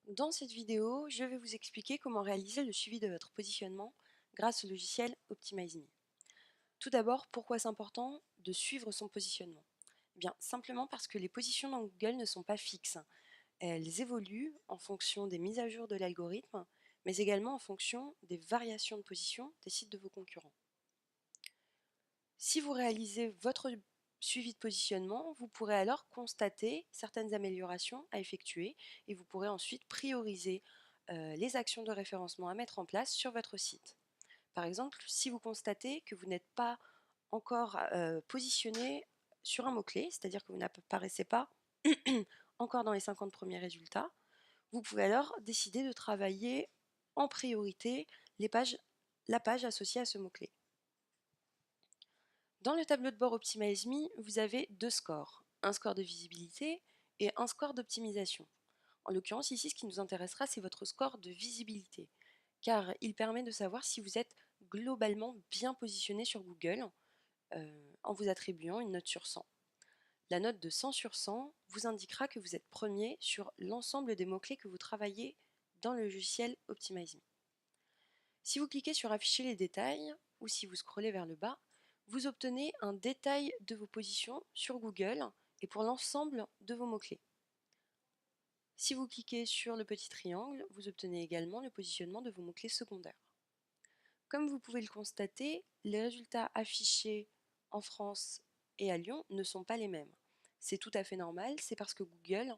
Dans cette vidéo, je vais vous expliquer comment réaliser le suivi de votre positionnement grâce au logiciel OptimizeMe. Tout d'abord, pourquoi c'est important de suivre son positionnement? Eh bien, simplement parce que les positions dans Google ne sont pas fixes. Elles évoluent en fonction des mises à jour de l'algorithme, mais également en fonction des variations de position des sites de vos concurrents. Si vous réalisez votre suivi de positionnement, vous pourrez alors constater certaines améliorations à effectuer et vous pourrez ensuite prioriser les actions de référencement à mettre en place sur votre site. Par exemple, si vous constatez que vous n'êtes pas encore positionné sur un mot-clé, c'est-à-dire que vous n'apparaissez pas encore dans les 50 premiers résultats, vous pouvez alors décider de travailler en priorité la page associée à ce mot-clé. Dans le tableau de bord OptimizeMe, vous avez deux scores, un score de visibilité et un score d'optimisation. En l'occurrence, ici, ce qui nous intéressera, c'est votre score de visibilité, car il permet de savoir si vous êtes globalement bien positionné sur Google en vous attribuant une note sur 100. La note de 100 sur 100 vous indiquera que vous êtes premier sur l'ensemble des mots-clés que vous travaillez dans le logiciel OptimizeMe. Si vous cliquez sur afficher les détails, ou si vous scrollez vers le bas, vous obtenez un détail de vos positions sur Google et pour l'ensemble de vos mots-clés. Si vous cliquez sur le petit triangle, vous obtenez également le positionnement de vos mots-clés secondaires. Comme vous pouvez le constater, les résultats affichés en France et à Lyon ne sont pas les mêmes. C'est tout à fait normal, c'est parce que Google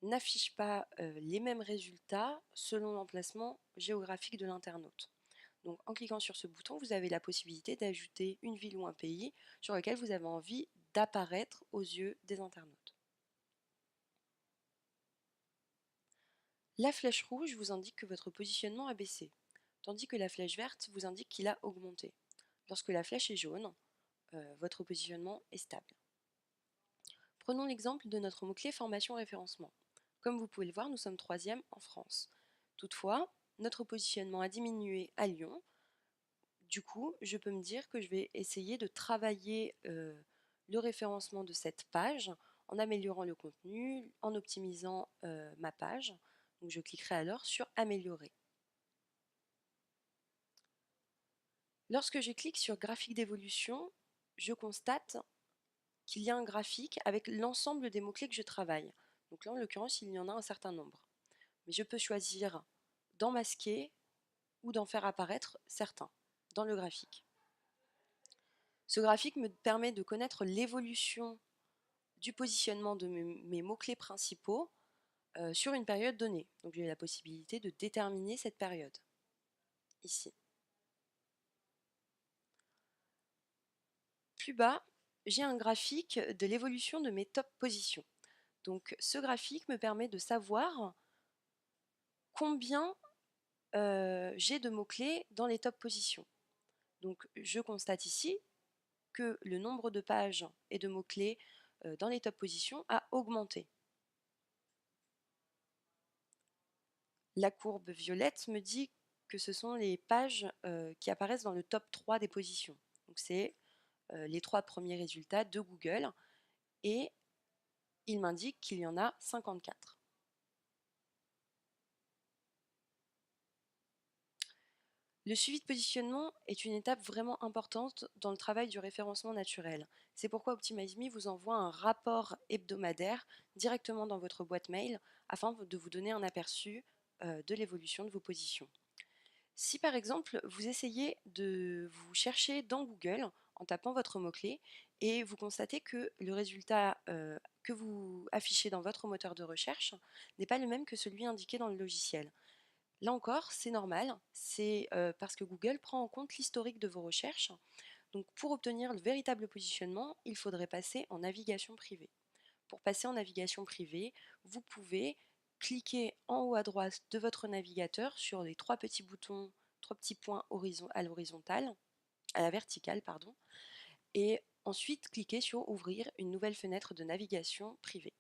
n'affiche pas les mêmes résultats selon l'emplacement géographique de l'internaute. Donc en cliquant sur ce bouton, vous avez la possibilité d'ajouter une ville ou un pays sur lequel vous avez envie d'apparaître aux yeux des internautes. La flèche rouge vous indique que votre positionnement a baissé, tandis que la flèche verte vous indique qu'il a augmenté. Lorsque la flèche est jaune, votre positionnement est stable. Prenons l'exemple de notre mot-clé formation référencement. Comme vous pouvez le voir, nous sommes 3e en France. Toutefois, notre positionnement a diminué à Lyon. Du coup, je peux me dire que je vais essayer de travailler le référencement de cette page en améliorant le contenu, en optimisant ma page. Donc je cliquerai alors sur améliorer. Lorsque je clique sur graphique d'évolution, je constate qu'il y a un graphique avec l'ensemble des mots-clés que je travaille. Donc là, en l'occurrence, il y en a un certain nombre. Mais je peux choisir d'en masquer ou d'en faire apparaître certains dans le graphique. Ce graphique me permet de connaître l'évolution du positionnement de mes mots-clés principaux sur une période donnée. Donc j'ai la possibilité de déterminer cette période, ici. Plus bas, j'ai un graphique de l'évolution de mes top positions. Donc ce graphique me permet de savoir combien j'ai de mots-clés dans les top positions. Donc je constate ici que le nombre de pages et de mots-clés dans les top positions a augmenté. La courbe violette me dit que ce sont les pages qui apparaissent dans le top 3 des positions. Donc c'est les 3 premiers résultats de Google et il m'indique qu'il y en a 54. Le suivi de positionnement est une étape vraiment importante dans le travail du référencement naturel. C'est pourquoi OptimizeMe vous envoie un rapport hebdomadaire directement dans votre boîte mail afin de vous donner un aperçu de l'évolution de vos positions. Si par exemple vous essayez de vous chercher dans Google en tapant votre mot-clé et vous constatez que le résultat que vous affichez dans votre moteur de recherche n'est pas le même que celui indiqué dans le logiciel. Là encore, c'est normal, c'est parce que Google prend en compte l'historique de vos recherches. Donc pour obtenir le véritable positionnement, il faudrait passer en navigation privée. Pour passer en navigation privée, vous pouvez cliquer en haut à droite de votre navigateur sur les trois petits boutons, trois petits points à l'horizontale, à la verticale, pardon, et ensuite cliquer sur ouvrir une nouvelle fenêtre de navigation privée.